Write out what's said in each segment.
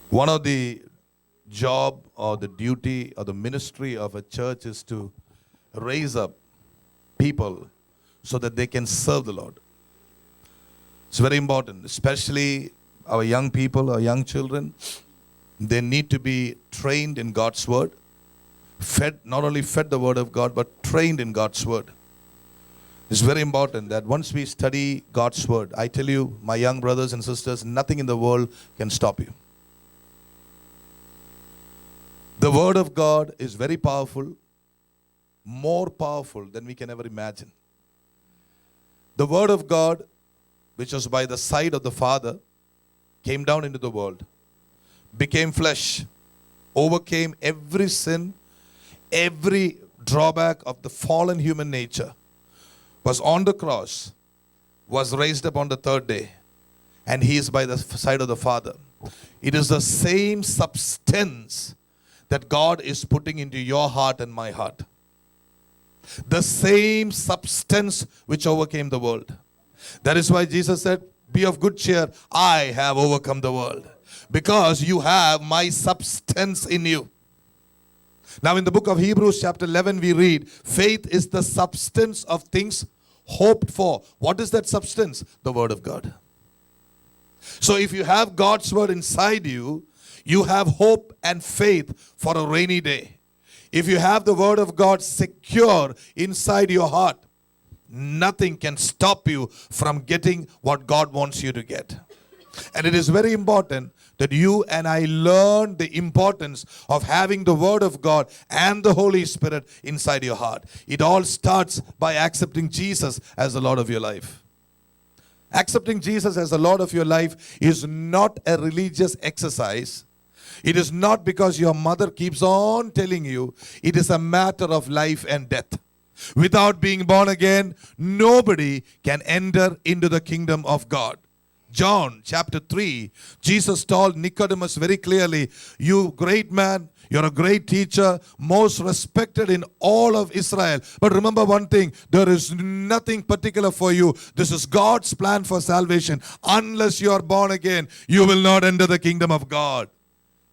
One of the job or the duty or the ministry of a church is to raise up people so that they can serve the Lord. It's very important, especially our young people, our young children. They need to be trained in God's word, fed, not only fed the word of God, but trained in God's word. It's very important that once we study God's word, I tell you, my young brothers and sisters, nothing in the world can stop you. The word of God is very powerful, more powerful than we can ever imagine. The word of God, which was by the side of the Father, came down into the world, became flesh, overcame every sin, every drawback of the fallen human nature, was on the cross, was raised up on the third day, and he is by the side of the Father. It is the same substance that God is putting into your heart and my heart. The same substance which overcame the world. That is why Jesus said, be of good cheer, I have overcome the world. Because you have my substance in you. Now in the book of Hebrews chapter 11 we read, faith is the substance of things hoped for. What is that substance? The word of God. So if you have God's word inside you, you have hope and faith for a rainy day. If you have the word of God secure inside your heart, nothing can stop you from getting what God wants you to get. And it is very important that you and I learn the importance of having the word of God and the Holy Spirit inside your heart. It all starts by accepting Jesus as the Lord of your life. Accepting Jesus as the Lord of your life is not a religious exercise. It is not because your mother keeps on telling you. It is a matter of life and death. Without being born again, nobody can enter into the kingdom of God. John chapter 3, Jesus told Nicodemus very clearly, you great man, you're a great teacher, most respected in all of Israel. But remember one thing, there is nothing particular for you. This is God's plan for salvation. Unless you are born again, you will not enter the kingdom of God.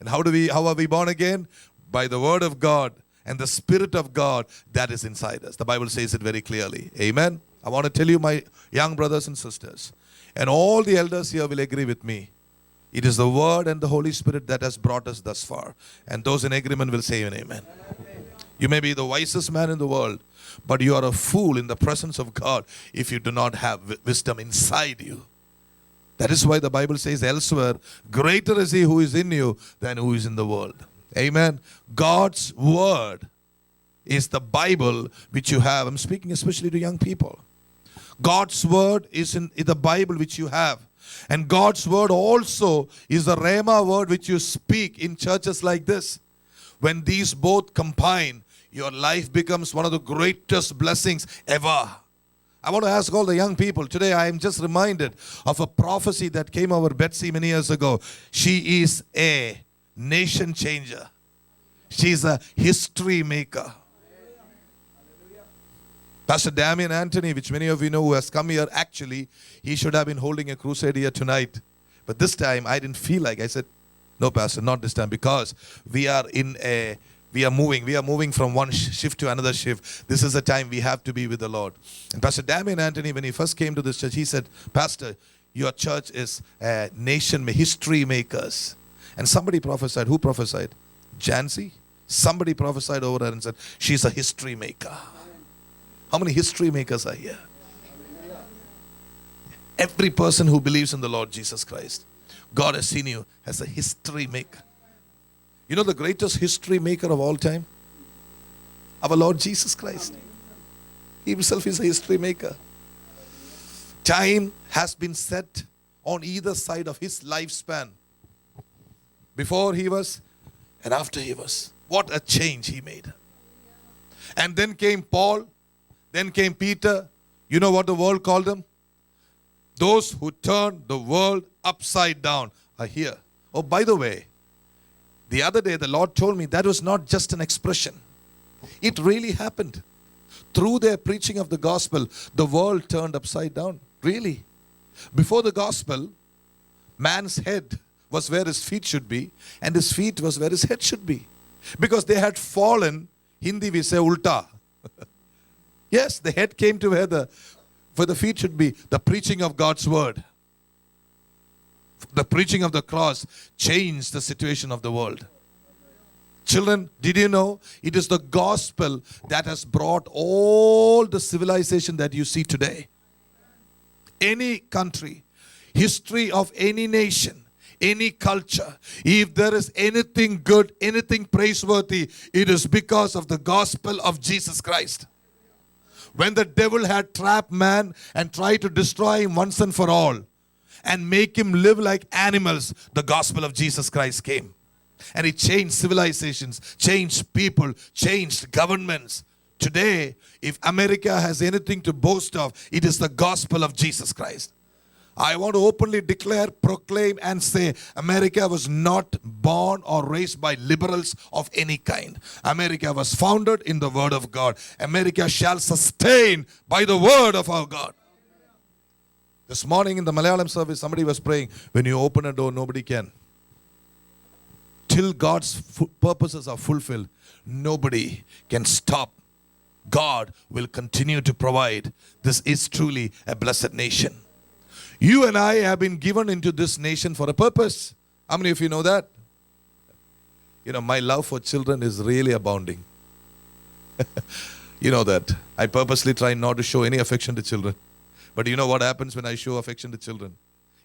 And how are we born again? By the word of God and the Spirit of God that is inside us. The Bible says it very clearly. Amen. I want to tell you, my young brothers and sisters, and all the elders here will agree with me. It is the word and the Holy Spirit that has brought us thus far. And those in agreement will say amen. Amen. You may be the wisest man in the world, but you are a fool in the presence of God if you do not have wisdom inside you. That is why the Bible says elsewhere, greater is he who is in you than who is in the world. Amen. God's word is the Bible which you have. I'm speaking especially to young people. God's word is in the Bible which you have. And God's word also is the Rhema word which you speak in churches like this. When these both combine, your life becomes one of the greatest blessings ever. I want to ask all the young people, today I am just reminded of a prophecy that came over Betsy many years ago. She is a nation changer. She is a history maker. Pastor Damian Anthony, which many of you know who has come here, actually, he should have been holding a crusade here tonight. But this time, I didn't feel like. I said, no, Pastor, not this time, because we are moving from one shift to another shift. This is the time we have to be with the Lord. And Pastor Damian Anthony, when he first came to this church, he said, Pastor, your church is a nation, history makers. And somebody prophesied. Who prophesied? Jancy? Somebody prophesied over her and said, she's a history maker. How many history makers are here? Every person who believes in the Lord Jesus Christ, God has seen you as a history maker. You know the greatest history maker of all time? Our Lord Jesus Christ. He himself is a history maker. Time has been set on either side of his lifespan. Before he was and after he was. What a change he made. And then came Paul. Then came Peter. You know what the world called them? Those who turned the world upside down are here. Oh, by the way, the other day the Lord told me that was not just an expression. It really happened. Through their preaching of the gospel, the world turned upside down. Really. Before the gospel, man's head was where his feet should be, and his feet was where his head should be. Because they had fallen, Hindi we say ulta. Yes, the head came to where the feet should be. The preaching of God's word, the preaching of the cross changed the situation of the world. Children, did you know it is the gospel that has brought all the civilization that you see today? Any country, history of any nation, any culture, if there is anything good, anything praiseworthy, it is because of the gospel of Jesus Christ. When the devil had trapped man and tried to destroy him once and for all and make him live like animals, the gospel of Jesus Christ came. And it changed civilizations, changed people, changed governments. Today, if America has anything to boast of, it is the gospel of Jesus Christ. I want to openly declare, proclaim, and say America was not born or raised by liberals of any kind. America was founded in the word of God. America shall sustain by the word of our God. This morning in the Malayalam service, somebody was praying, when you open a door, nobody can. Till God's purposes are fulfilled, nobody can stop. God will continue to provide. This is truly a blessed nation. You and I have been given into this nation for a purpose. How many of you know that? You know, my love for children is really abounding. You know that. I purposely try not to show any affection to children. But you know what happens when I show affection to children?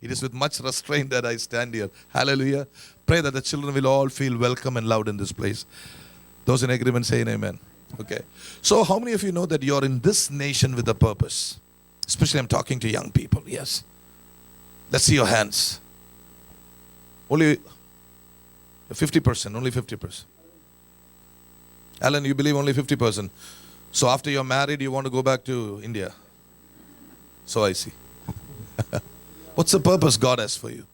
It is with much restraint that I stand here. Hallelujah. Pray that the children will all feel welcome and loved in this place. Those in agreement say amen. Okay. So how many of you know that you're in this nation with a purpose? Especially I'm talking to young people. Yes. Let's see your hands. Only 50%. Only 50%. Alan, you believe only 50%. So after you're married, you want to go back to India. So I see. What's the purpose God has for you?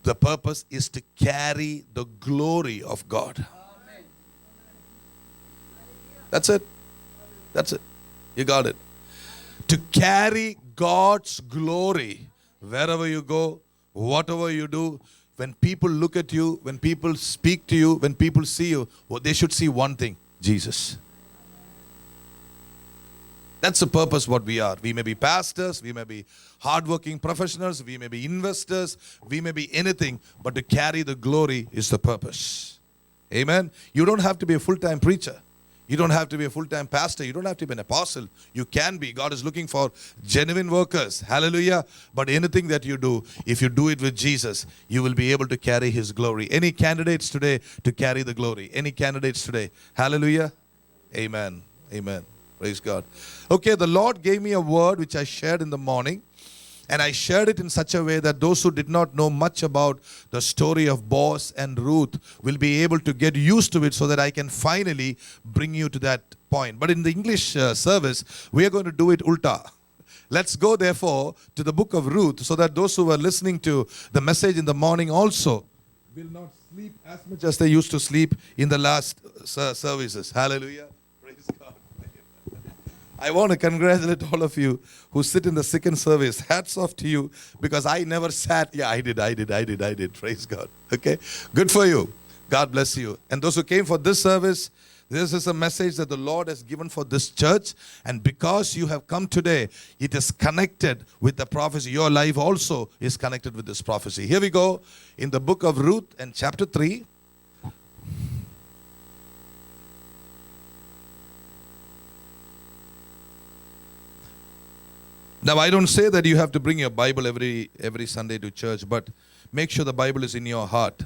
The purpose is to carry the glory of God. That's it. That's it. You got it. To carry God's glory wherever you go, whatever you do. When people look at you, when people speak to you, when people see you, they should see one thing: Jesus. That's the purpose what we are. We may be pastors, we may be hardworking professionals, we may be investors, we may be anything, but to carry the glory is the purpose. Amen. You don't have to be a full-time preacher. You don't have to be a full-time pastor. You don't have to be an apostle. You can be. God is looking for genuine workers. Hallelujah. But anything that you do, if you do it with Jesus, you will be able to carry His glory. Any candidates today to carry the glory? Any candidates today? Hallelujah. Amen. Amen. Praise God. Okay, the Lord gave me a word which I shared in the morning. And I shared it in such a way that those who did not know much about the story of Boaz and Ruth will be able to get used to it so that I can finally bring you to that point. But in the English service, we are going to do it ulta. Let's go therefore to the book of Ruth so that those who were listening to the message in the morning also will not sleep as much as they used to sleep in the last services. Hallelujah. Praise God. I want to congratulate all of you who sit in the second service. Hats off to you, because I never sat. Yeah, I did. Praise God. Okay. Good for you. God bless you. And those who came for this service, this is a message that the Lord has given for this church. And because you have come today, it is connected with the prophecy. Your life also is connected with this prophecy. Here we go in the book of Ruth and chapter 3. Now, I don't say that you have to bring your Bible every Sunday to church, but make sure the Bible is in your heart.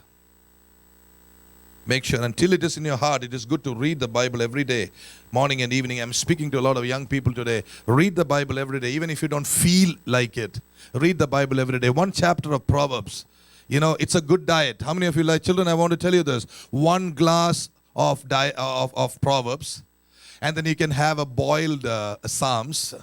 Make sure, until it is in your heart, it is good to read the Bible every day, morning and evening. I'm speaking to a lot of young people today. Read the Bible every day, even if you don't feel like it. Read the Bible every day. One chapter of Proverbs. You know, it's a good diet. How many of you like children? I want to tell you this. One glass of Proverbs, and then you can have a boiled Psalms.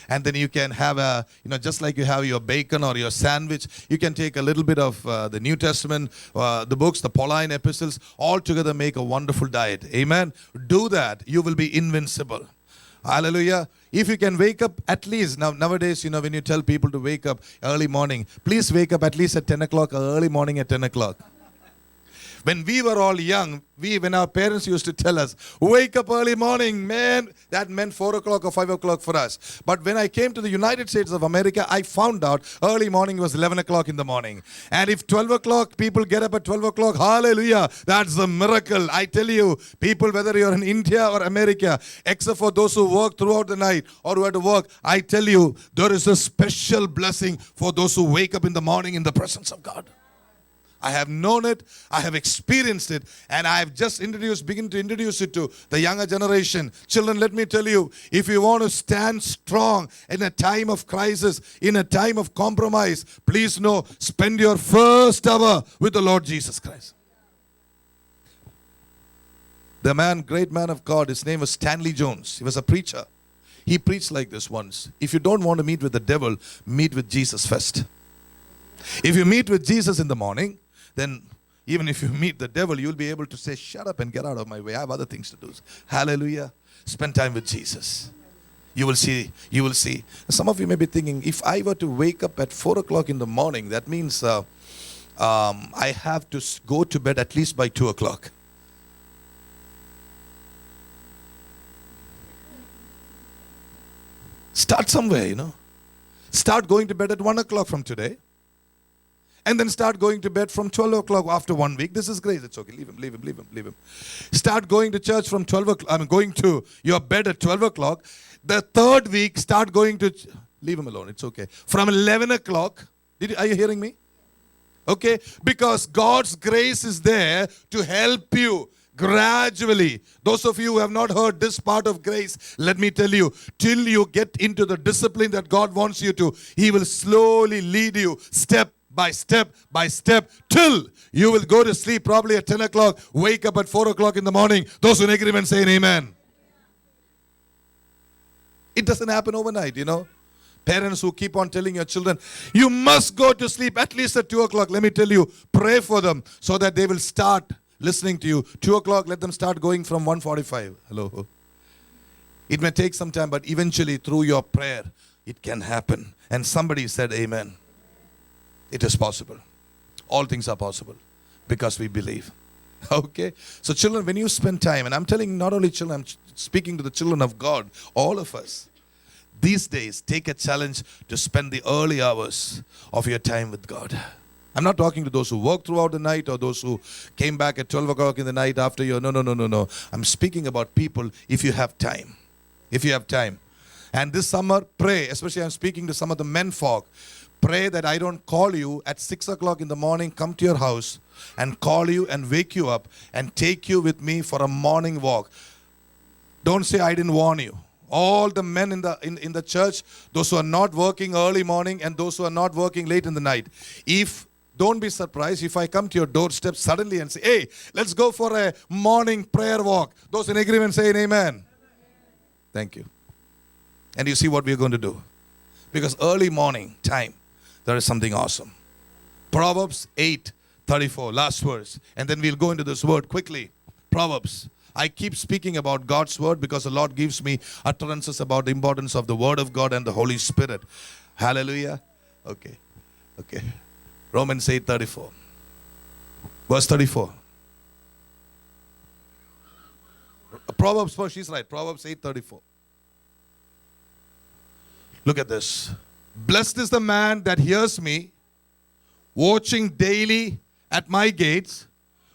And then you can have just like you have your bacon or your sandwich, you can take a little bit of the New Testament, the books, the Pauline epistles, all together make a wonderful diet. Amen. Do that. You will be invincible. Hallelujah. If you can wake up at least, nowadays, when you tell people to wake up early morning, please wake up at least at 10 o'clock, early morning at 10 o'clock. When we were all young, when our parents used to tell us, wake up early morning, man, that meant 4 o'clock or 5 o'clock for us. But when I came to the United States of America, I found out early morning was 11 o'clock in the morning. And if 12 o'clock, people get up at 12 o'clock, hallelujah, that's a miracle. I tell you, people, whether you're in India or America, except for those who work throughout the night or who have to work, I tell you, there is a special blessing for those who wake up in the morning in the presence of God. I have known it, I have experienced it, and I have just begin to introduce it to the younger generation. Children, let me tell you, if you want to stand strong in a time of crisis, in a time of compromise, please know, spend your first hour with the Lord Jesus Christ. The great man of God, his name was Stanley Jones. He was a preacher. He preached like this once. If you don't want to meet with the devil, meet with Jesus first. If you meet with Jesus in the morning, then even if you meet the devil, you'll be able to say, shut up and get out of my way. I have other things to do. Hallelujah. Spend time with Jesus. You will see. Some of you may be thinking, if I were to wake up at 4 o'clock in the morning, that means I have to go to bed at least by 2 o'clock. Start somewhere, Start going to bed at 1 o'clock from today. And then start going to bed from 12 o'clock after 1 week. This is great. It's okay. Leave him. Start going to church from 12 o'clock. Going to your bed at 12 o'clock. The third week, start going to... Leave him alone. It's okay. From 11 o'clock. Are you hearing me? Okay. Because God's grace is there to help you gradually. Those of you who have not heard this part of grace, let me tell you, till you get into the discipline that God wants you to, He will slowly lead you step by step, till you will go to sleep probably at 10 o'clock, wake up at 4 o'clock in the morning. Those who in agreement say amen. It doesn't happen overnight, Parents who keep on telling your children, you must go to sleep at least at 2 o'clock. Let me tell you, pray for them so that they will start listening to you. 2 o'clock, let them start going from 1:45. Hello. It may take some time, but eventually through your prayer, it can happen. And somebody said amen. It is possible. All things are possible because we believe. Okay? So children, when you spend time, and I'm telling not only children, I'm speaking to the children of God, all of us. These days, take a challenge to spend the early hours of your time with God. I'm not talking to those who work throughout the night or those who came back at 12 o'clock in the night after your... No. I'm speaking about people if you have time. If you have time. And this summer, pray. Especially I'm speaking to some of the men folk. Pray that I don't call you at 6 o'clock in the morning, come to your house and call you and wake you up and take you with me for a morning walk. Don't say I didn't warn you. All the men in the church, those who are not working early morning and those who are not working late in the night. Don't be surprised if I come to your doorstep suddenly and say, hey, let's go for a morning prayer walk. Those in agreement say amen. Thank you. And you see what we're going to do. Because early morning time, there is something awesome. Proverbs 8:34, last verse. And then we'll go into this word quickly. Proverbs. I keep speaking about God's word because the Lord gives me utterances about the importance of the word of God and the Holy Spirit. Hallelujah. Okay. Romans 8:34. Verse 34. Proverbs, she's right. Proverbs 8:34. Look at this. Blessed is the man that hears me, watching daily at my gates,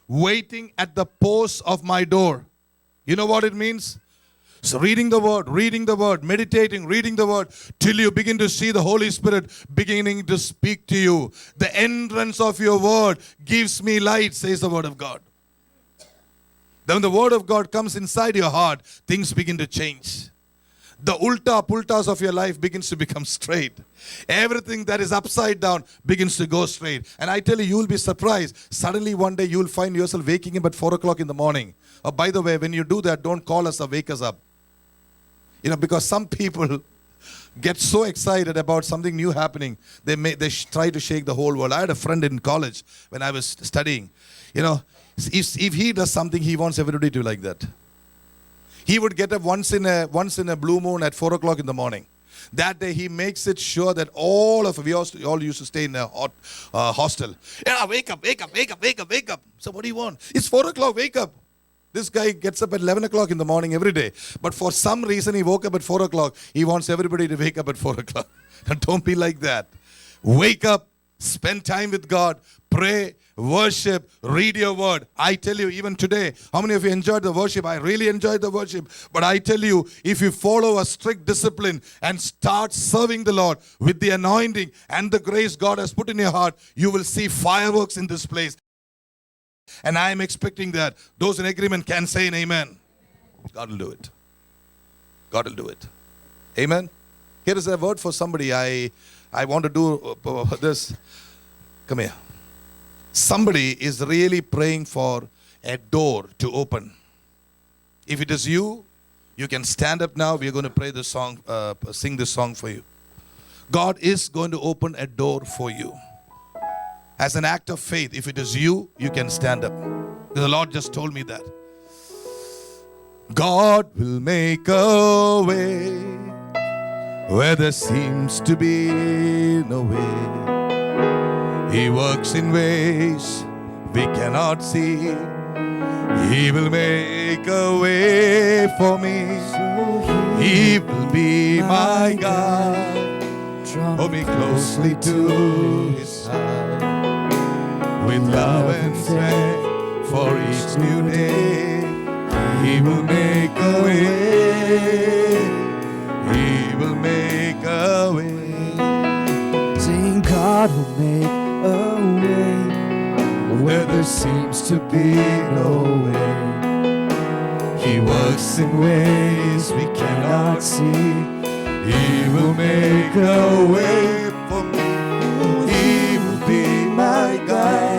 waiting at the posts of my door. You know what it means? So reading the word, meditating, reading the word, till you begin to see the Holy Spirit beginning to speak to you. The entrance of your word gives me light, says the word of God. Then when the word of God comes inside your heart, things begin to change. The pultas of your life begins to become straight. Everything that is upside down begins to go straight. And I tell you, you'll be surprised. Suddenly one day you'll find yourself waking up at 4 o'clock in the morning. Oh, by the way, when you do that, don't call us or wake us up. Because some people get so excited about something new happening, they try to shake the whole world. I had a friend in college when I was studying. If he does something, he wants everybody to like that. He would get up once in a blue moon at 4 o'clock in the morning. That day he makes it sure that all used to stay in a hostel. Yeah, wake up. So what do you want? It's 4 o'clock, wake up. This guy gets up at 11 o'clock in the morning every day. But for some reason he woke up at 4 o'clock. He wants everybody to wake up at 4 o'clock. Don't be like that. Wake up, spend time with God, pray, worship, read your word. I tell you, even today, how many of you enjoyed the worship? I really enjoyed the worship. But I tell you, if you follow a strict discipline and start serving the Lord with the anointing and the grace God has put in your heart, you will see fireworks in this place. And I am expecting that. Those in agreement can say an amen. God will do it. God will do it. Amen. Here is a word for somebody. I want to do this. Come here. Somebody is really praying for a door to open. If it is you, you can stand up now. We are going to pray this song, sing this song for you. God is going to open a door for you. As an act of faith, if it is you, you can stand up. The Lord just told me that. God will make a way where there seems to be no way. He works in ways we cannot see. He will make a way for me. He will be my guide. Hold me closely to His side. With love and strength for each new day, He will make a way. He will make a way. Saying God will make a way where there seems to be no way. He works in ways we cannot see. He will make a way for me. He will be my guide.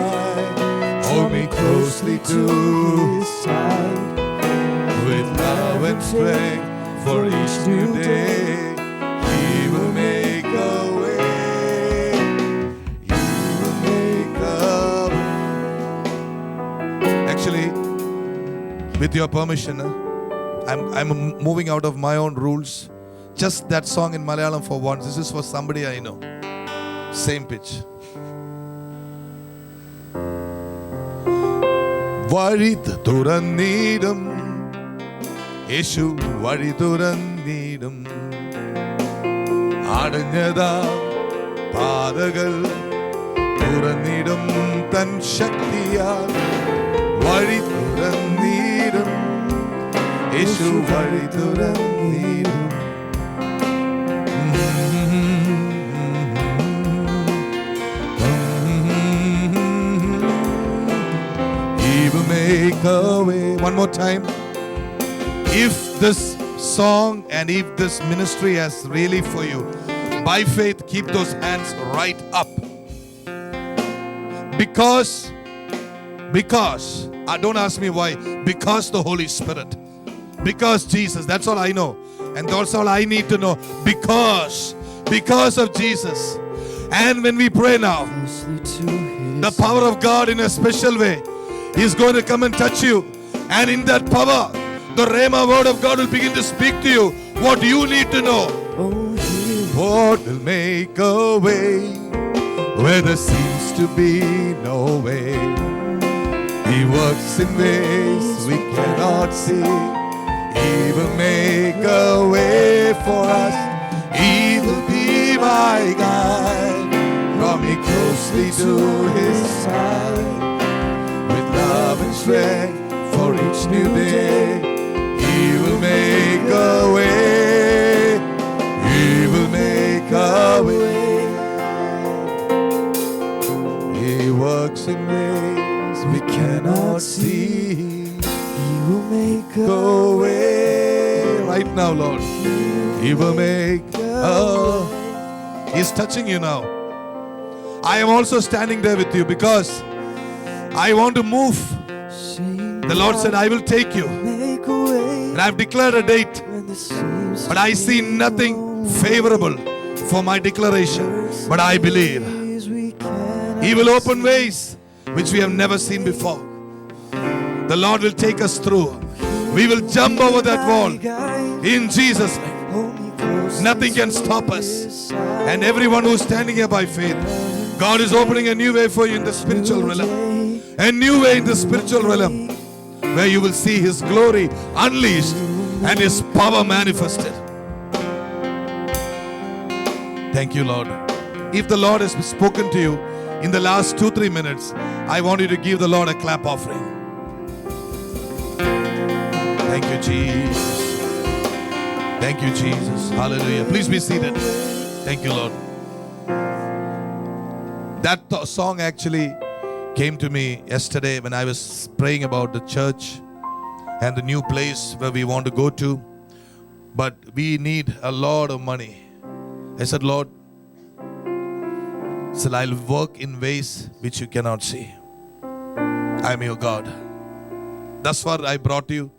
Hold me closely to His side. With love and strength for each new day, He will make a way. He will make a way. Actually, with your permission, I'm moving out of my own rules. Just that song in Malayalam for once. This is for somebody I know. Same pitch. വഴി തുറന്നിടും യേശു വഴി തുറന്നിടും അടഞ്ഞതാ പാതകൾ തുറന്നിടും തൻ ശക്തിയാൽ വഴി തുറന്നിടും യേശു വഴി തുറന്നിടും make a way. One more time. If this song and if this ministry is really for you, by faith, keep those hands right up. Because, don't ask me why. Because the Holy Spirit. Because Jesus. That's all I know. And that's all I need to know. Because of Jesus. And when we pray now, the power of God in a special way, He's going to come and touch you. And in that power, the Rhema word of God will begin to speak to you what you need to know. God will make a way where there seems to be no way. He works in ways we cannot see. He will make a way for us. He will be my guide. Draw me closely to His side. Love and strength for each new day. He will make a way. He will make a way. He works in ways we cannot see. He will make a way. Right now, Lord. He will make a way. He's touching you now. I am also standing there with you because I want to move. The Lord said, I will take you. And I've declared a date. But I see nothing favorable for my declaration. But I believe He will open ways which we have never seen before. The Lord will take us through. We will jump over that wall in Jesus' name. Nothing can stop us. And everyone who's standing here by faith, God is opening a new way for you in the spiritual realm. A new way in the spiritual realm, where you will see His glory unleashed and His power manifested. Thank you, Lord. If the Lord has spoken to you in the last 2-3 minutes, I want you to give the Lord a clap offering. Thank you, Jesus. Thank you, Jesus. Hallelujah. Please be seated. Thank you, Lord. That song actually came to me yesterday when I was praying about the church and the new place where we want to go to. But we need a lot of money. I said, Lord, so I'll work in ways which you cannot see. I am your God. Thus far I brought you.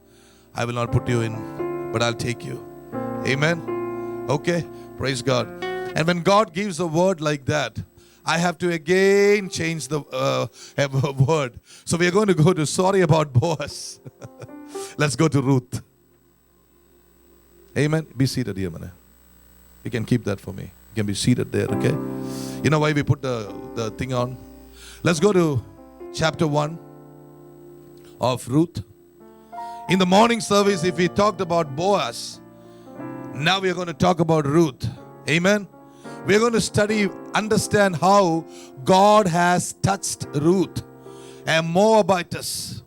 I will not put you in, but I'll take you. Amen. Okay. Praise God. And when God gives a word like that, I have to again change the word. So we are going to go to sorry about Boaz. Let's go to Ruth. Amen. Be seated here, man. You can keep that for me. You can be seated there, okay? You know why we put the thing on? Let's go to chapter 1 of Ruth. In the morning service, if we talked about Boaz, now we are going to talk about Ruth. Amen. We are going to study, understand how God has touched Ruth, a Moabitess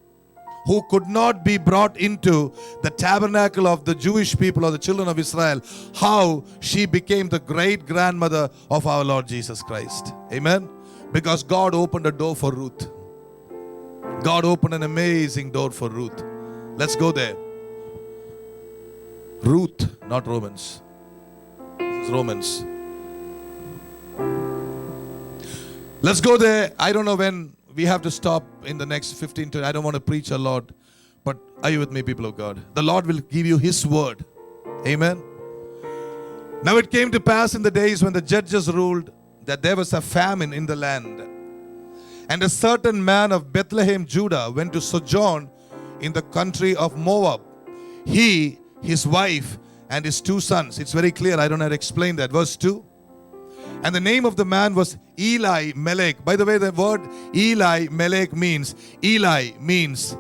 who could not be brought into the tabernacle of the Jewish people or the children of Israel, how she became the great grandmother of our Lord Jesus Christ. Amen. Because God opened a door for Ruth. God opened an amazing door for Ruth. Let's go there. Ruth, not Romans. This is Romans. Let's go there. I don't know when we have to stop in the next 15 to. I don't want to preach a lot, but are you with me, people of God? The Lord will give you His word. Amen. Now it came to pass in the days when the judges ruled that there was a famine in the land. And a certain man of Bethlehem, Judah, went to sojourn in the country of Moab. He, his wife, and his 2 sons. It's very clear. I don't have to explain that. Verse 2. And the name of the man was Eli Melech. By the way, the word Eli Melech means, Eli means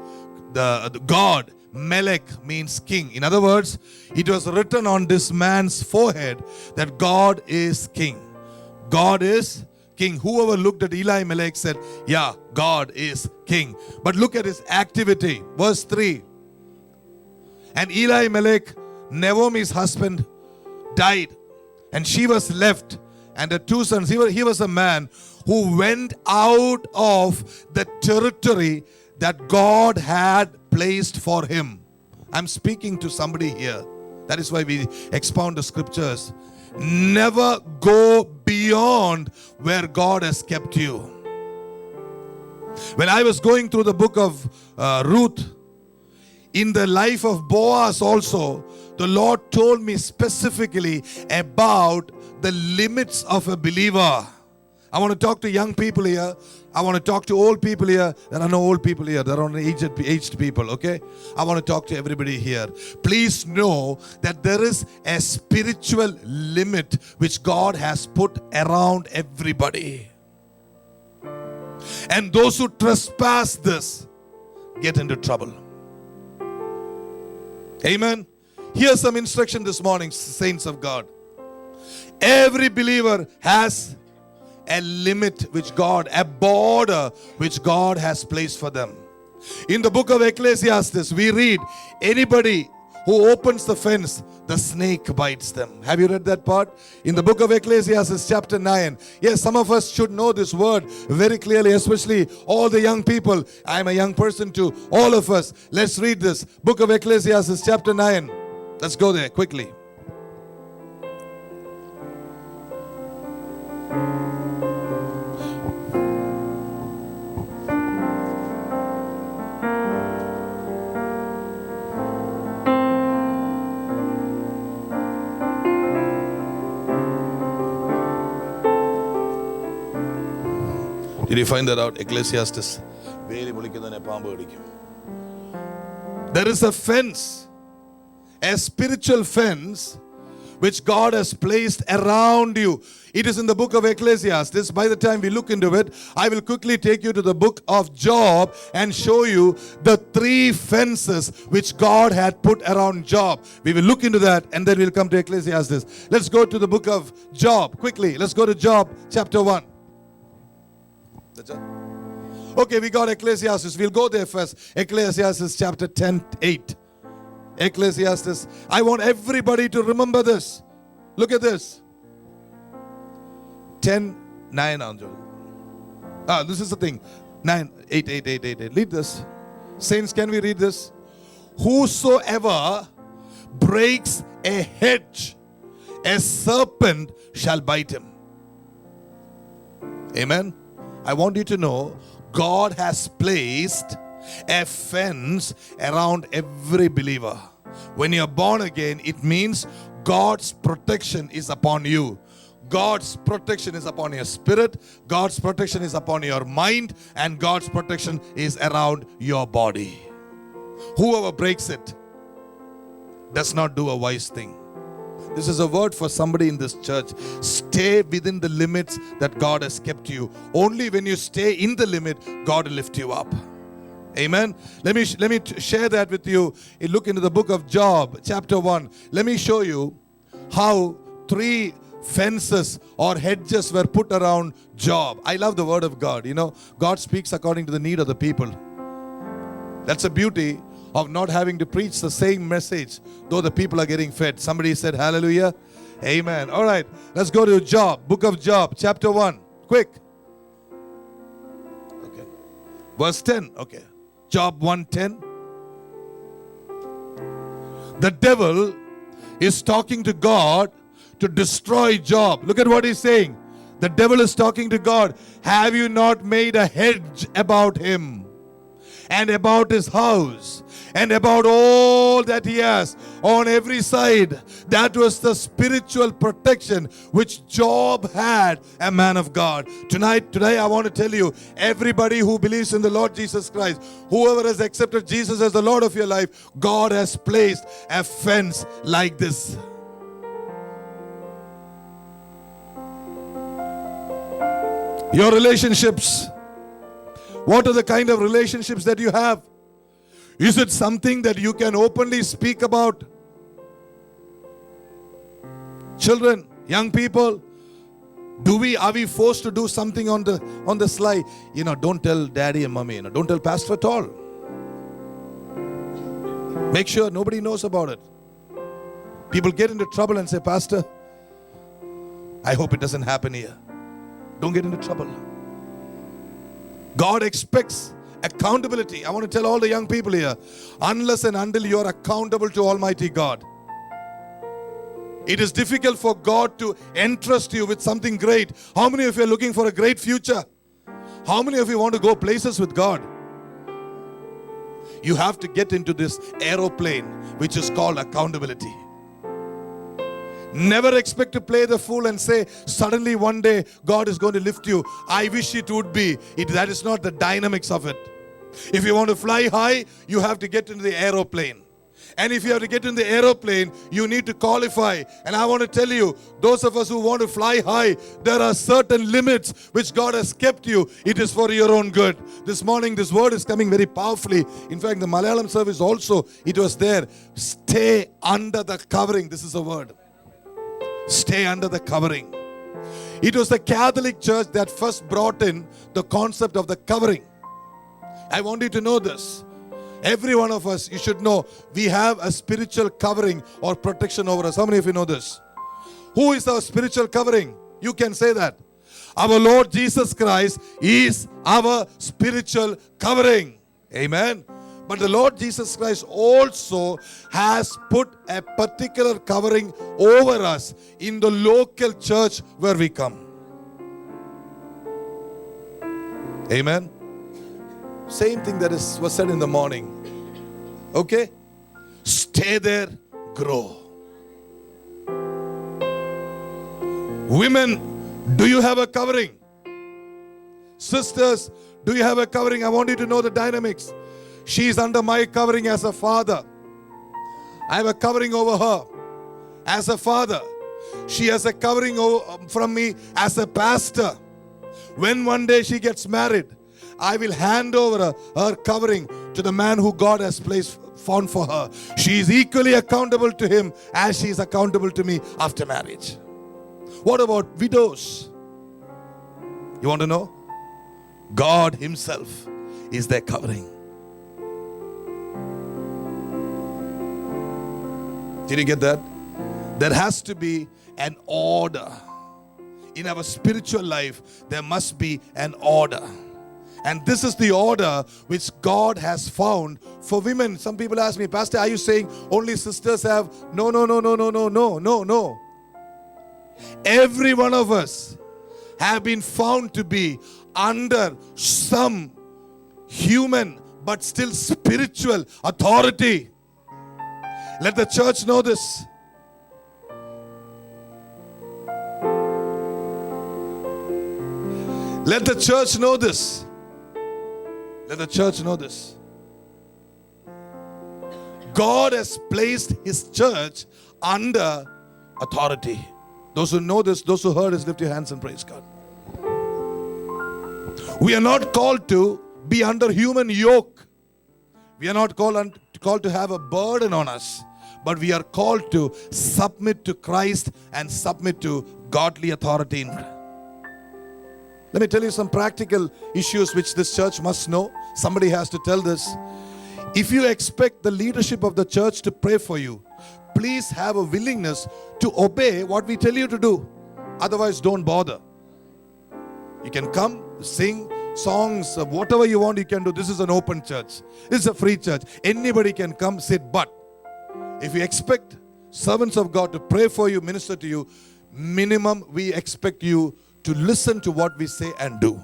the God. Melech means king. In other words, it was written on this man's forehead that God is king. God is king. Whoever looked at Eli Melech said, yeah, God is king. But look at his activity. Verse 3. And Eli Melech, Naomi's husband, died, and she was left, and her 2 sons. He was a man who went out of the territory that God had placed for him. I'm speaking to somebody here. That is why we expound the scriptures. Never go beyond where God has kept you. When I was going through the book of Ruth, in the life of Boaz also, the Lord told me specifically about the limits of a believer. I want to talk to young people here. I want to talk to old people here. There are no old people here. There are only aged people, okay? I want to talk to everybody here. Please know that there is a spiritual limit which God has put around everybody. And those who trespass this get into trouble. Amen. Here's some instruction this morning, saints of God. Every believer has a limit which God, a border which God has placed for them. In the book of Ecclesiastes, we read, anybody who opens the fence, the snake bites them. Have you read that part? In the book of Ecclesiastes chapter 9. Yes, some of us should know this word very clearly, especially all the young people. I'm a young person too. All of us. Let's read this. Book of Ecclesiastes chapter 9. Let's go there quickly. Did you find that out? Ecclesiastes. There is a fence, a spiritual fence which God has placed around you. It is in the book of Ecclesiastes. By the time we look into it, I will quickly take you to the book of Job and show you the 3 fences which God had put around Job. We will look into that and then we'll come to Ecclesiastes. Let's go to the book of Job quickly. Let's go to Job chapter 1. Okay, we got Ecclesiastes. We'll go there first. Ecclesiastes chapter 10:8. Ecclesiastes. I want everybody to remember this. Look at this. 10:9. This is the thing. 9, 8, 8, 8, 8, 8. Read this. Saints, can we read this? Whosoever breaks a hedge, a serpent shall bite him. Amen. I want you to know, God has placed a fence around every believer. When you are born again, it means God's protection is upon you. God's protection is upon your spirit. God's protection is upon your mind. And God's protection is around your body. Whoever breaks it does not do a wise thing. This is a word for somebody in this church. Stay within the limits that God has kept you. Only when you stay in the limit, God will lift you up. Amen. Let me share that with you. Look into the book of Job, chapter 1. Let me show you how 3 fences or hedges were put around Job. I love the word of God. You know, God speaks according to the need of the people. That's the beauty of not having to preach the same message, though the people are getting fed. Somebody said hallelujah. Amen. All right, let's go to Job, book of Job, chapter 1. Quick. Okay. Verse 10. Okay. Job 1:10. The devil is talking to God to destroy Job. Look at what he's saying. The devil is talking to God. Have you not made a hedge about him and about his house and about all that he has on every side? That was the spiritual protection which Job had, a man of God. Today I want to tell you, everybody who believes in the Lord Jesus Christ, whoever has accepted Jesus as the Lord of your life, God has placed a fence like this. Your relationships. What are the kind of relationships that you have? Is it something that you can openly speak about? Children, young people, are we forced to do something on the sly? Don't tell daddy and mommy, don't tell pastor at all. Make sure nobody knows about it. People get into trouble and say, Pastor, I hope it doesn't happen here. Don't get into trouble. God expects accountability. I want to tell all the young people here, unless and until you are accountable to Almighty God, it is difficult for God to entrust you with something great. How many of you are looking for a great future? How many of you want to go places with God? You have to get into this aeroplane which is called accountability. Never expect to play the fool and say, suddenly one day God is going to lift you. I wish it would be. That is not the dynamics of it. If you want to fly high, you have to get into the aeroplane. And if you have to get in the aeroplane, you need to qualify. And I want to tell you, those of us who want to fly high, there are certain limits which God has kept you. It is for your own good. This morning, this word is coming very powerfully. In fact, the Malayalam service also, it was there. Stay under the covering. This is a word. Stay under the covering. It was the Catholic Church that first brought in the concept of the covering. I want you to know this. Every one of us, you should know, we have a spiritual covering or protection over us. How many of you know this? Who is our spiritual covering? You can say that. Our Lord Jesus Christ is our spiritual covering. Amen. But the Lord Jesus Christ also has put a particular covering over us in the local church where we come. Amen. Same thing that was said in the morning. Okay? Stay there, grow. Women, do you have a covering? Sisters, do you have a covering? I want you to know the dynamics. She is under my covering as a father. I have a covering over her as a father. She has a covering from me as a pastor. When one day she gets married, I will hand over her covering to the man who God has found for her. She is equally accountable to him as she is accountable to me after marriage. What about widows? You want to know? God himself is their covering. Did you get that? There has to be an order. In our spiritual life, there must be an order. And this is the order which God has found for women. Some people ask me, Pastor, are you saying only sisters have? No. Every one of us have been found to be under some human but still spiritual authority. Let the church know this. Let the church know this. Let the church know this. God has placed his church under authority. Those who know this, those who heard this, lift your hands and praise God. We are not called to be under human yoke. We are not called to have a burden on us, but we are called to submit to Christ and submit to godly authority in Christ. Let me tell you some practical issues which this church must know. Somebody has to tell this. If you expect the leadership of the church to pray for you, please have a willingness to obey what we tell you to do. Otherwise, don't bother. You can come, sing songs, whatever you want you can do. This is an open church. This is a free church. Anybody can come, sit. But if you expect servants of God to pray for you, minister to you, minimum we expect you to listen to what we say and do.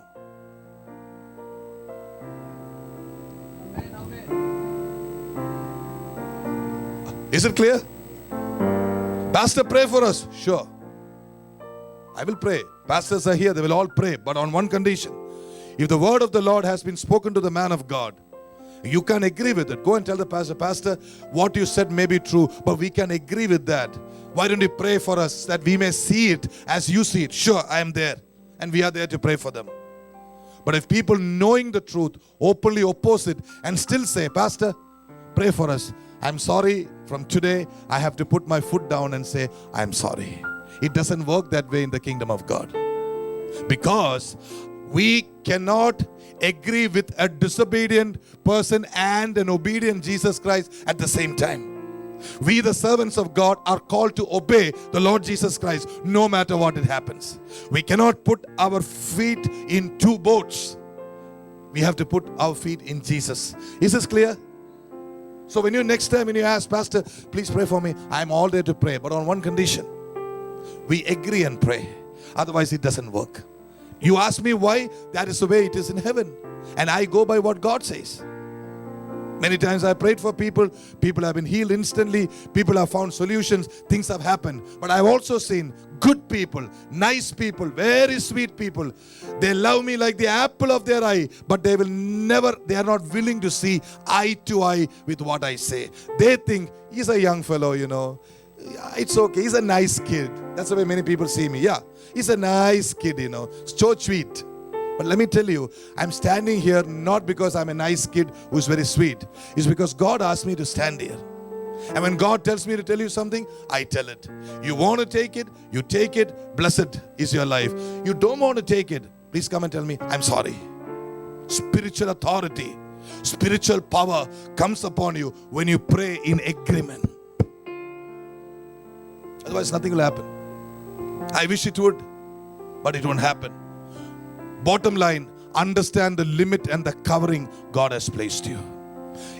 Is it clear? Pastor, pray for us. Sure. I will pray. Pastors are here. They will all pray. But on one condition. If the word of the Lord has been spoken to the man of God, you can agree with it. Go and tell the pastor, Pastor, what you said may be true, but we can agree with that. Why don't you pray for us that we may see it as you see it? Sure, I am there. And we are there to pray for them. But if people knowing the truth openly oppose it and still say, Pastor, pray for us. I'm sorry, from today I have to put my foot down and say, I'm sorry. It doesn't work that way in the kingdom of God. Because we cannot agree with a disobedient person and an obedient Jesus Christ at the same time. We, the servants of God, are called to obey the Lord Jesus Christ no matter what it happens. We cannot put our feet in two boats. We have to put our feet in Jesus. Is this clear? So next time when you ask, Pastor, please pray for me, I'm all there to pray. But on one condition, we agree and pray. Otherwise it doesn't work. You ask me why? That is the way it is in heaven. And I go by what God says. Many times I prayed for people. People have been healed instantly. People have found solutions. Things have happened. But I've also seen good people, nice people, very sweet people. They love me like the apple of their eye. But they are not willing to see eye to eye with what I say. They think, he's a young fellow, It's okay. He's a nice kid. That's the way many people see me. Yeah, he's a nice kid, So sweet. But let me tell you, I'm standing here not because I'm a nice kid who's very sweet. It's because God asked me to stand here. And when God tells me to tell you something, I tell it. You want to take it, you take it. Blessed is your life. You don't want to take it, please come and tell me, I'm sorry. Spiritual authority, spiritual power comes upon you when you pray in agreement. Otherwise, nothing will happen. I wish it would, but it won't happen. Bottom line, understand the limit and the covering God has placed you.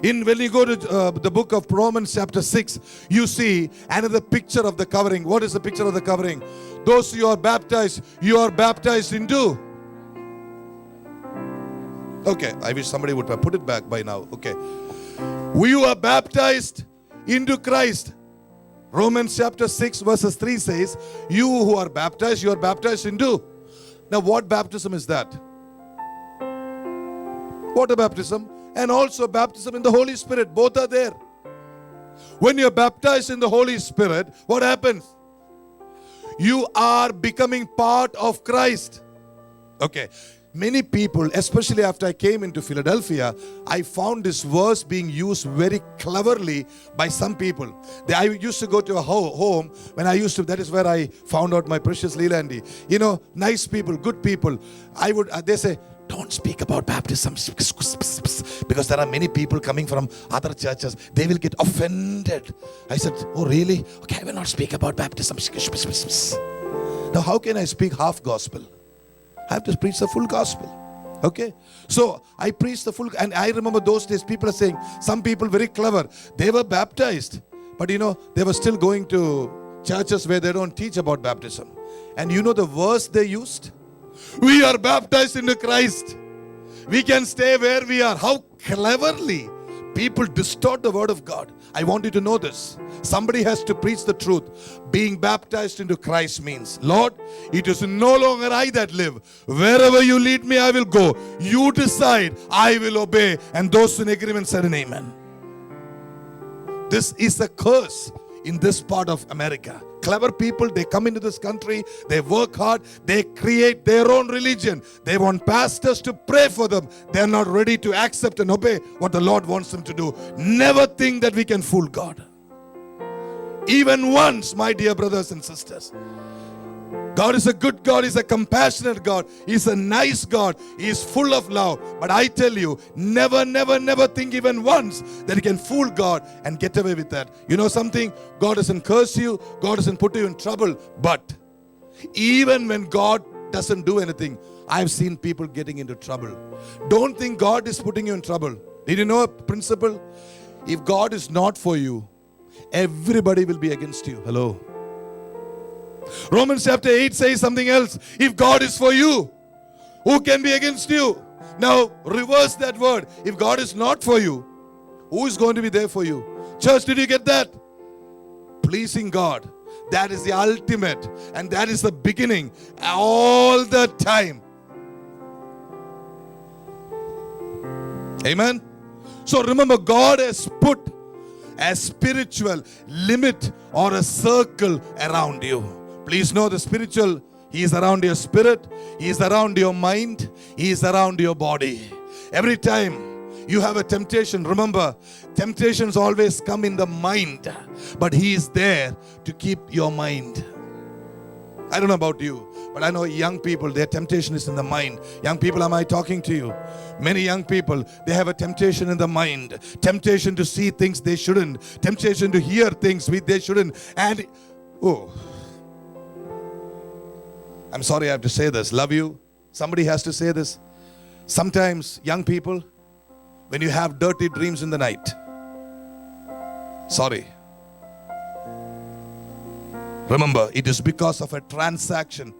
When you go to the book of Romans chapter 6, you see another picture of the covering. What is the picture of the covering? Those who are baptized into. Okay, I wish somebody would have put it back by now. Okay. We who are baptized into Christ. Romans chapter 6 verses 3 says, you who are baptized, you are baptized into. Now what baptism is that? Water baptism. and also baptism in the Holy Spirit. Both are there. When you're baptized in the Holy Spirit, what happens? You are becoming part of Christ. Okay. Many people, especially after I came into Philadelphia, I found this verse being used very cleverly by some people. I used to go to a home when I used to, that is where I found out my precious Leelandi. You know, nice people, good people. They say, don't speak about baptism because there are many people coming from other churches. They will get offended. I said, oh really? Okay, I will not speak about baptism. Now how can I speak half gospel? I have to preach the full gospel. Okay? So I preach the full, and I remember those days people are saying, some people very clever, they were baptized, but you know, they were still going to churches where they don't teach about baptism. And you know the verse they used? We are baptized into Christ. We can stay where we are. How cleverly people distort the word of God. I want you to know this. Somebody has to preach the truth. Being baptized into Christ means, Lord, it is no longer I that live. Wherever you lead me, I will go. You decide, I will obey. And those in agreement said an amen. This is a curse in this part of America. Clever people, they come into this country, they work hard, they create their own religion. They want pastors to pray for them. They are not ready to accept and obey what the Lord wants them to do. Never think that we can fool God. Even once, my dear brothers and sisters. God is a good God, He's a compassionate God, He's a nice God, He is full of love. But I tell you, never, never, never think even once that you can fool God and get away with that. You know something? God doesn't curse you, God doesn't put you in trouble. But even when God doesn't do anything, I've seen people getting into trouble. Don't think God is putting you in trouble. Did you know a principle? If God is not for you, everybody will be against you. Hello. Romans chapter 8 says something else. If God is for you, who can be against you? Now reverse that word. If God is not for you, who is going to be there for you? Church, did you get that? Pleasing God. That is the ultimate, and that is the beginning all the time. Amen. So remember, God has put a spiritual limit or a circle around you. Please know the spiritual, He is around your spirit, He is around your mind, He is around your body. Every time you have a temptation, remember, temptations always come in the mind, but He is there to keep your mind. I don't know about you, but I know young people, their temptation is in the mind. Young people, am I talking to you? Many young people, they have a temptation in the mind. Temptation to see things they shouldn't. Temptation to hear things they shouldn't. And, I'm sorry I have to say this. Love you. Somebody has to say this. Sometimes, young people, when you have dirty dreams in the night, sorry. Remember, it is because of a transaction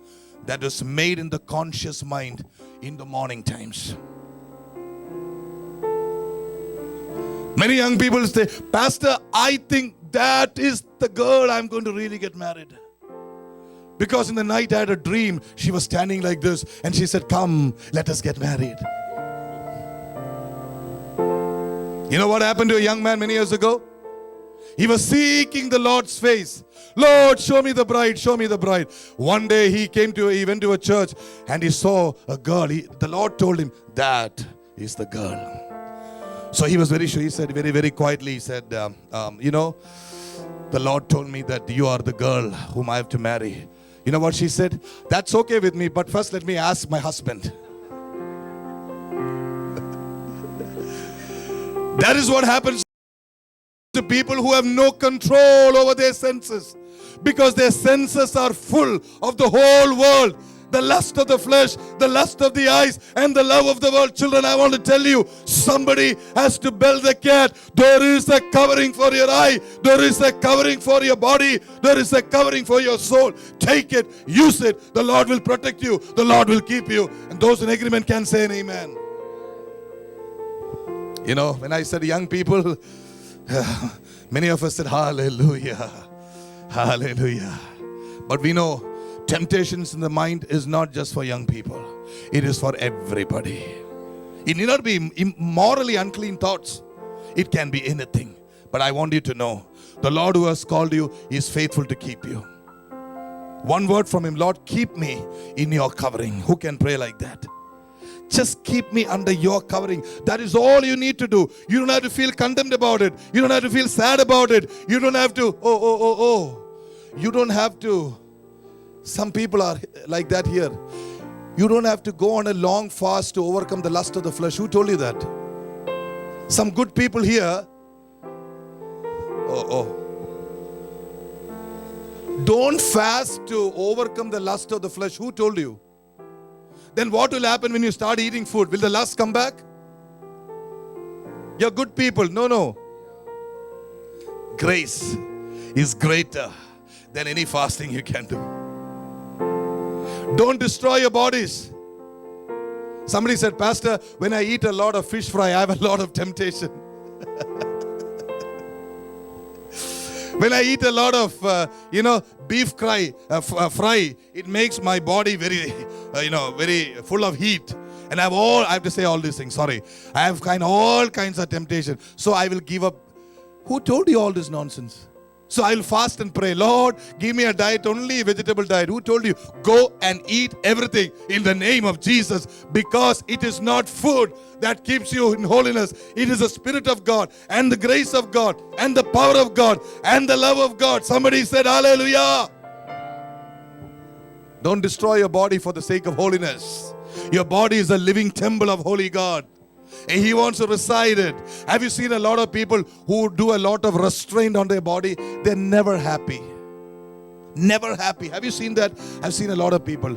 that was made in the conscious mind in the morning times. Many young people say, Pastor, I think that is the girl I'm going to really get married. Because in the night I had a dream. She was standing like this and she said, come, let us get married. You know what happened to a young man many years ago? He was seeking the Lord's face. Lord, show me the bride, show me the bride. One day he went to a church and he saw a girl. The Lord told him, that is the girl. So he was very sure. He said very, very quietly, he said, you know, the Lord told me that you are the girl whom I have to marry. You know what she said? That's okay with me, but first let me ask my husband. That is what happens to people who have no control over their senses, because their senses are full of the whole world. The lust of the flesh, the lust of the eyes, and the love of the world. Children, I want to tell you, somebody has to bell the cat. There is a covering for your eye. There is a covering for your body. There is a covering for your soul. Take it, use it. The Lord will protect you. The Lord will keep you. And those in agreement can say an amen. You know, when I said young people, many of us said, hallelujah, hallelujah. But we know, temptations in the mind is not just for young people. It is for everybody. It need not be morally unclean thoughts. It can be anything. But I want you to know, the Lord who has called you is faithful to keep you. One word from Him, Lord, keep me in your covering. Who can pray like that? Just keep me under your covering. That is all you need to do. You don't have to feel condemned about it. You don't have to feel sad about it. You don't have to, You don't have to. Some people are like that here. You don't have to go on a long fast to overcome the lust of the flesh. Who told you that? Some good people here. Don't fast to overcome the lust of the flesh. Who told you? Then what will happen when you start eating food? Will the lust come back? You're good people. No. Grace is greater than any fasting you can do. Don't destroy your bodies. Somebody said, Pastor, when I eat a lot of fish fry, I have a lot of temptation. When I eat a lot of, beef fry, it makes my body very, very full of heat. And I have to say all these things. Sorry. I have all kinds of temptation. So I will give up. Who told you all this nonsense? So I will fast and pray. Lord, give me a diet, only vegetable diet. Who told you? Go and eat everything in the name of Jesus, because it is not food that keeps you in holiness. It is the Spirit of God and the grace of God and the power of God and the love of God. Somebody said hallelujah. Don't destroy your body for the sake of holiness. Your body is a living temple of holy God. And He wants to reside it. Have you seen a lot of people who do a lot of restraint on their body? They're never happy. Never happy. Have you seen that? I've seen a lot of people.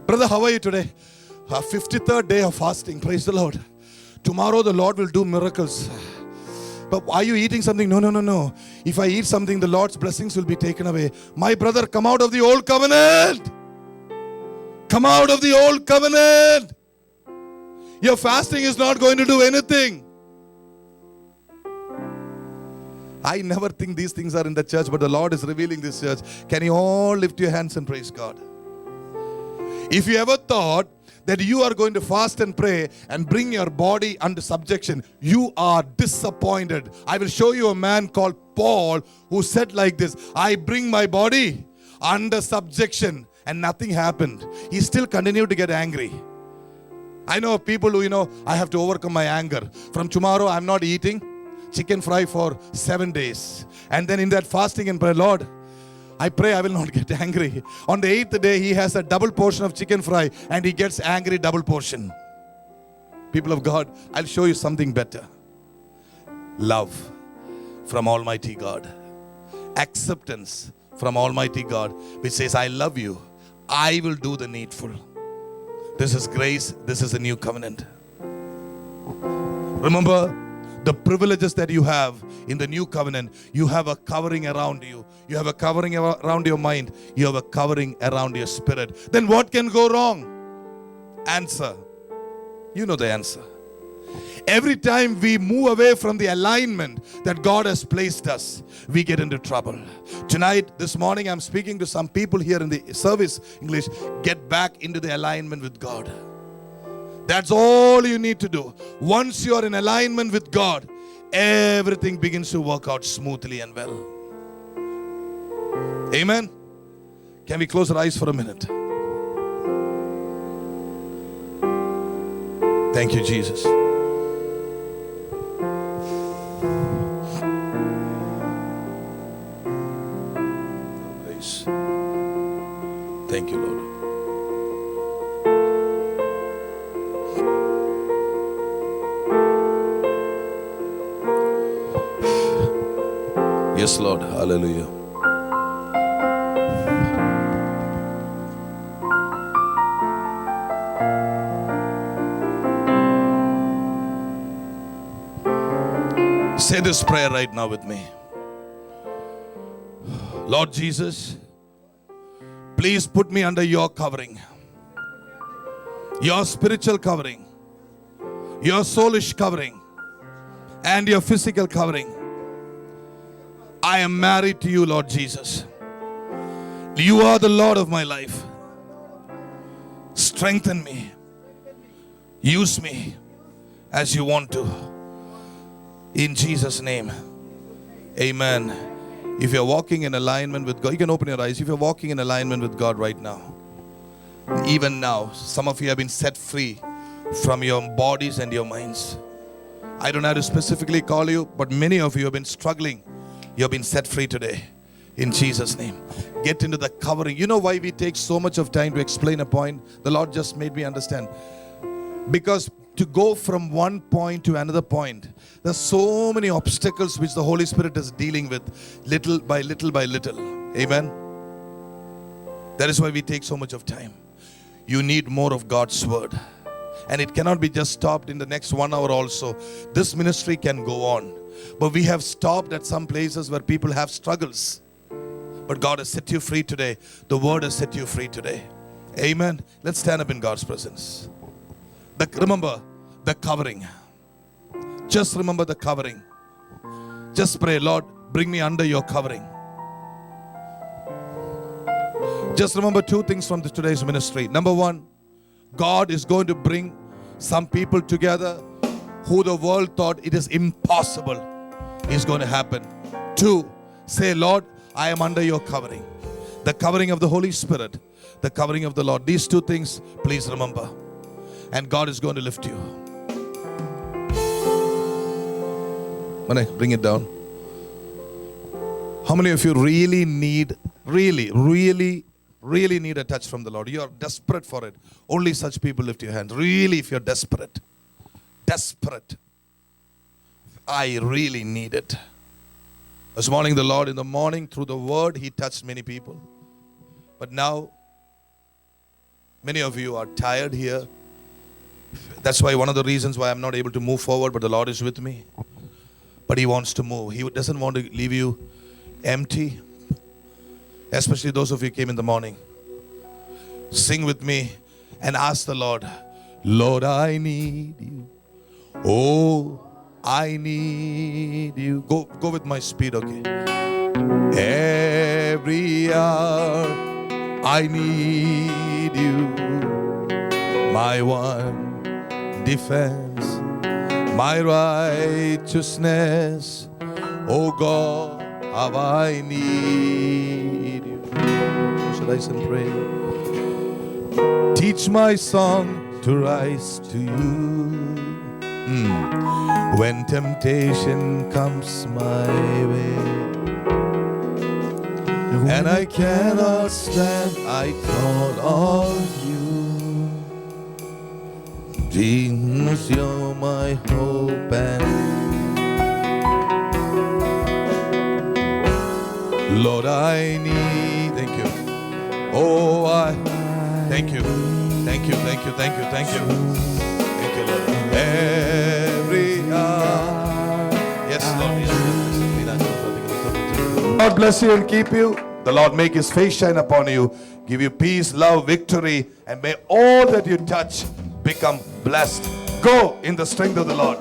Brother, how are you today? 53rd day of fasting. Praise the Lord. Tomorrow the Lord will do miracles. But are you eating something? No. If I eat something, the Lord's blessings will be taken away. My brother, come out of the old covenant. Come out of the old covenant. Your fasting is not going to do anything. I never think these things are in the church, but the Lord is revealing this church. Can you all lift your hands and praise God? If you ever thought that you are going to fast and pray and bring your body under subjection, you are disappointed. I will show you a man called Paul who said like this, I bring my body under subjection, and nothing happened. He still continued to get angry. I know people who, I have to overcome my anger. From tomorrow, I'm not eating chicken fry for 7 days. And then in that fasting and prayer, Lord, I pray I will not get angry. On the 8th day, he has a double portion of chicken fry and he gets angry double portion. People of God, I'll show you something better. Love from Almighty God. Acceptance from Almighty God, which says, I love you. I will do the needful. This is grace. This is a new covenant. Remember the privileges that you have in the new covenant. You have a covering around you. You have a covering around your mind. You have a covering around your spirit. Then what can go wrong? Answer. You know the answer. Every time we move away from the alignment that God has placed us, we get into trouble. Tonight, this morning, I'm speaking to some people here in the service English. Get back into the alignment with God. That's all you need to do. Once you are in alignment with God, everything begins to work out smoothly and well. Amen. Can we close our eyes for a minute? Thank you, Jesus. Thank you, Lord. Yes, Lord. Hallelujah. Say this prayer right now with me. Lord Jesus, please put me under your covering, your spiritual covering, your soulish covering, and your physical covering. I am married to you, Lord Jesus. You are the Lord of my life. Strengthen me. Use me as you want to. In Jesus' name. Amen. If you're walking in alignment with God, you can open your eyes. If you're walking in alignment with God right now, even now, some of you have been set free from your bodies and your minds. I don't have to specifically call you, but many of you have been struggling. You have been set free today. In Jesus' name. Get into the covering. You know why we take so much of time to explain a point? The Lord just made me understand. Because to go from one point to another point, there's so many obstacles which the Holy Spirit is dealing with little by little by little. Amen. That is why we take so much of time. You need more of God's word. And it cannot be just stopped in the next 1 hour also. This ministry can go on. But we have stopped at some places where people have struggles. But God has set you free today. The word has set you free today. Amen. Let's stand up in God's presence. Remember the covering. Just remember the covering. Just pray, Lord, bring me under your covering. Just remember two things from today's ministry. Number one, God is going to bring some people together who the world thought it is impossible is going to happen. Two, say, Lord, I am under your covering. The covering of the Holy Spirit, the covering of the Lord. These two things, please remember. And God is going to lift you. Mane, bring it down. How many of you really need a touch from the Lord? You are desperate for it. Only such people lift your hand. Really, if you're desperate. I really need it. This morning, the Lord in the morning, through the word, He touched many people. But now, many of you are tired here. That's why one of the reasons why I'm not able to move forward, but the Lord is with me. But He wants to move. He doesn't want to leave you empty. Especially those of you who came in the morning. Sing with me and ask the Lord, Lord, I need you. Oh, I need you. Go with my speed, okay? Every hour I need you. My one defense, my righteousness. Oh God, how I need you. Should I sing pray? Teach my song to rise to you. When temptation comes my way and I cannot stand, I call on you. Jesus, you're my hope and Lord, I need. Thank you. Oh, I thank you. Thank you, thank you, thank you, thank you. Thank you, Lord. Every hour. Yes, Lord. God bless you and keep you. The Lord make His face shine upon you, give you peace, love, victory, and may all that you touch become blessed. Go in the strength of the Lord.